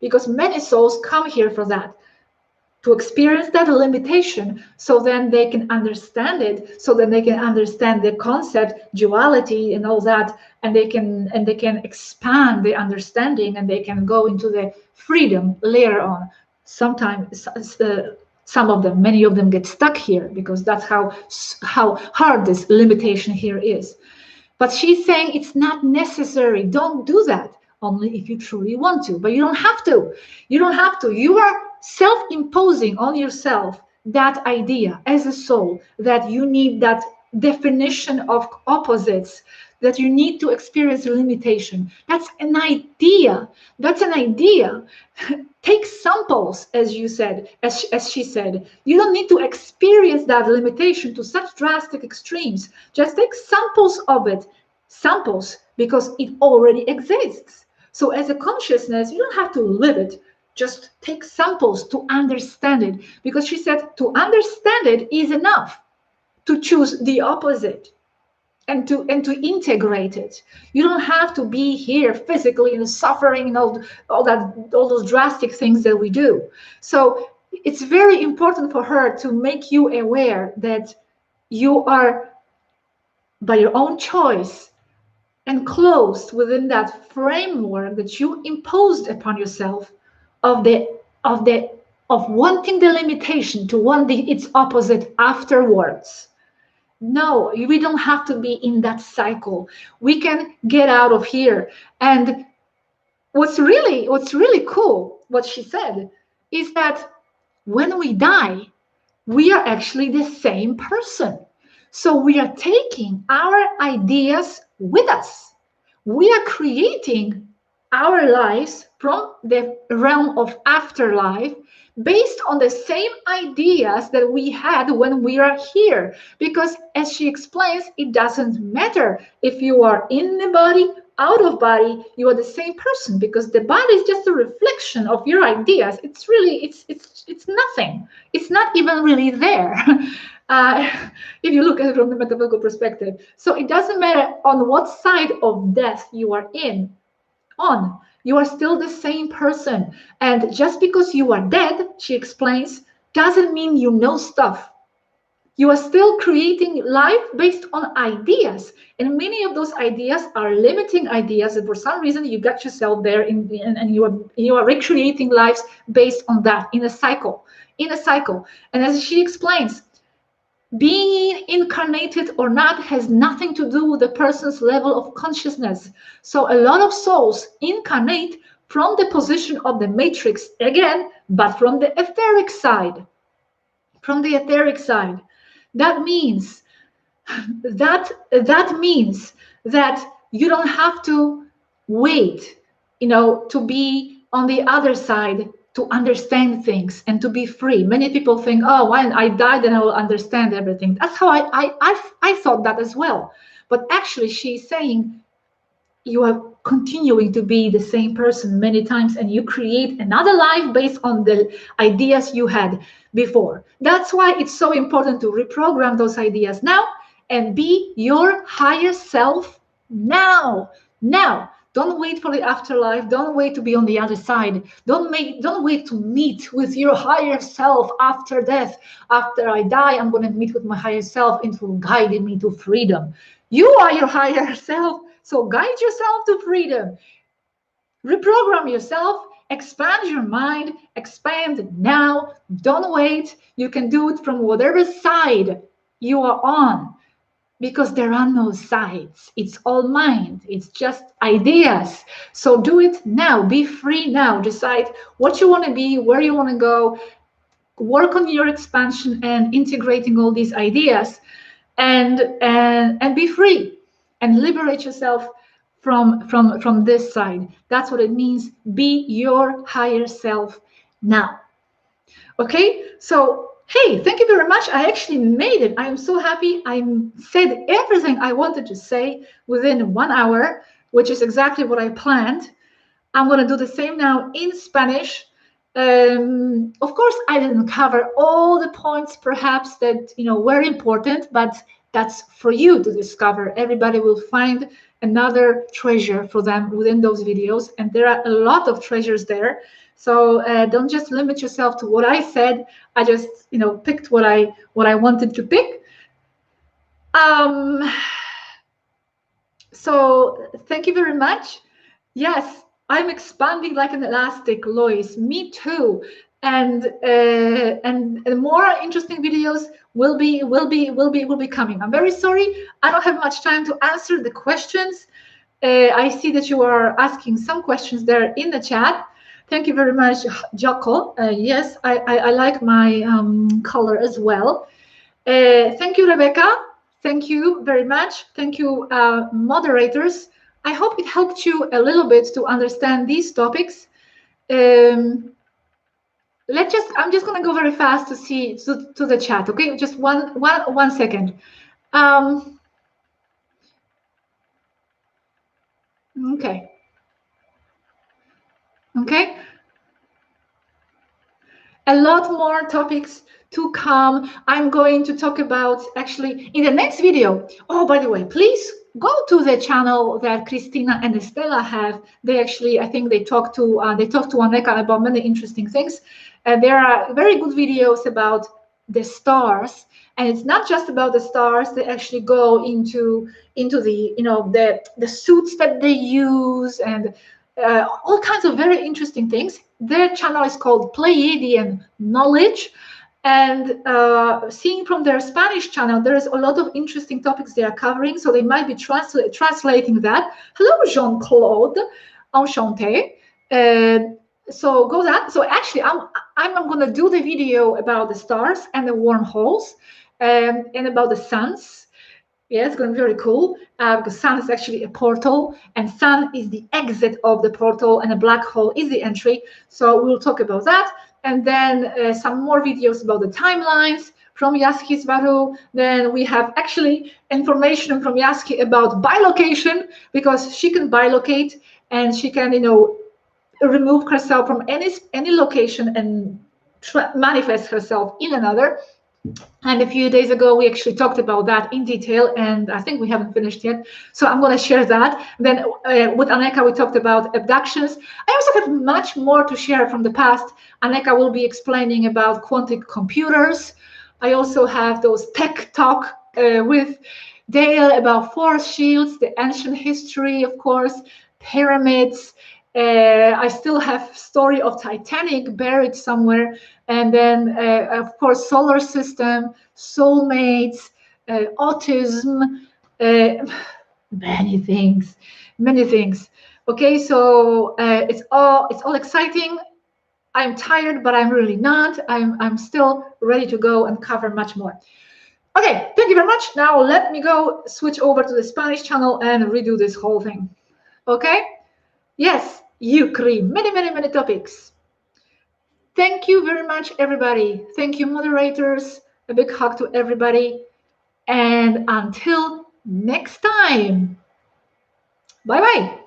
because many souls come here for that, to experience that limitation, so then they can understand it, so then they can understand the concept duality and all that, and they can expand the understanding, and they can go into the freedom later on. Sometimes some of them, many of them, get stuck here because that's how hard this limitation here is. But she's saying it's not necessary. Don't do that. Only if you truly want to. But you don't have to. You don't have to. You are self-imposing on yourself that idea as a soul that you need that definition of opposites, that you need to experience limitation. That's an idea. That's an idea. Take samples, as you said, as she said. You don't need to experience that limitation to such drastic extremes. Just take samples of it. Samples, because it already exists. So as a consciousness, you don't have to live it. Just take samples to understand it. Because she said to understand it is enough to choose the opposite and to integrate it. You don't have to be here physically and suffering and all those drastic things that we do. So it's very important for her to make you aware that you are, by your own choice, enclosed within that framework that you imposed upon yourself of wanting the limitation to want its opposite afterwards. No, we don't have to be in that cycle. We can get out of here. And what's really cool, what she said, is that when we die, we are actually the same person. So we are taking our ideas with us. We are creating our lives from the realm of afterlife based on the same ideas that we had when we are here. Because as she explains, it doesn't matter if you are in the body, out of body, you are the same person, because the body is just a reflection of your ideas. It's really, it's nothing. It's not even really there. If you look at it from the metaphysical perspective. So it doesn't matter on what side of death you are on. You are still the same person. And just because you are dead, she explains, doesn't mean you know stuff. You are still creating life based on ideas. And many of those ideas are limiting ideas. And for some reason, you got yourself there and you are recreating lives based on that in a cycle. And as she explains, being incarnated or not has nothing to do with the person's level of consciousness. So a lot of souls incarnate from the position of the matrix again, but from the etheric side. That means that you don't have to wait, to be on the other side to understand things and to be free. Many people think, oh, when I die, then I will understand everything. That's how I thought that as well. But actually, she's saying you are continuing to be the same person many times, and you create another life based on the ideas you had before. That's why it's so important to reprogram those ideas now and be your higher self now. Don't wait for the afterlife. Don't wait to be on the other side. Don't wait to meet with your higher self after death. After I die, I'm going to meet with my higher self and it will guide me to freedom. You are your higher self. So guide yourself to freedom. Reprogram yourself. Expand your mind. Expand now. Don't wait. You can do it from whatever side you are on, because there are no sides. It's all mind. It's just ideas. So do it now. Be free now. Decide what you want to be, where you want to go. Work on your expansion and integrating all these ideas, and be free and liberate yourself from this side. That's what it means. Be your higher self now. Okay, so hey, thank you very much. I actually made it. I am so happy. I said everything I wanted to say within 1 hour, which is exactly what I planned. I'm going to do the same now in Spanish. Of course, I didn't cover all the points perhaps that were important, but that's for you to discover. Everybody will find another treasure for them within those videos, and there are a lot of treasures there. So don't just limit yourself to what I said. I just picked what I wanted to pick. So thank you very much. Yes, I'm expanding like an elastic, Lois. Me too. And more interesting videos will be coming. I'm very sorry. I don't have much time to answer the questions. I see that you are asking some questions there in the chat. Thank you very much, Jocko. Yes, I like my color as well. Thank you, Rebecca. Thank you very much. Thank you, moderators. I hope it helped you a little bit to understand these topics. I'm just going to go very fast to see to the chat. Okay, just one second. Okay. Okay. A lot more topics to come. I'm going to talk about actually in the next video. Oh, by the way, please go to the channel that Christina and Estela have. They actually, I think they talk to Aneka about many interesting things. There are very good videos about the stars, and it's not just about the stars. They actually go into the the suits that they use and all kinds of very interesting things. Their channel is called Pleiadian Knowledge. And seeing from their Spanish channel, there is a lot of interesting topics they are covering. So they might be translating that. Hello, Jean-Claude. Enchanté. So go that. So actually, I'm going to do the video about the stars and the wormholes and about the suns. Yeah, it's going to be very cool because sun is actually a portal, and sun is the exit of the portal, and a black hole is the entry. So we'll talk about that. And then some more videos about the timelines from Yaski's Varu. Then we have actually information from Yaski about bilocation, because she can bilocate and she can, remove herself from any location and manifest herself in another. And a few days ago, we actually talked about that in detail, and I think we haven't finished yet. So I'm going to share that. Then with Aneka, we talked about abductions. I also have much more to share from the past. Aneka will be explaining about quantum computers. I also have those tech talk with Dale about force shields, the ancient history, of course, pyramids. I still have story of Titanic buried somewhere. And then, of course, solar system, soulmates, autism, many things. Okay, so it's all exciting. I'm tired, but I'm really not. I'm still ready to go and cover much more. Okay, thank you very much. Now let me go switch over to the Spanish channel and redo this whole thing. Okay? Yes, Ukraine. Many topics. Thank you very much, everybody. Thank you, moderators. A big hug to everybody. And until next time, bye-bye.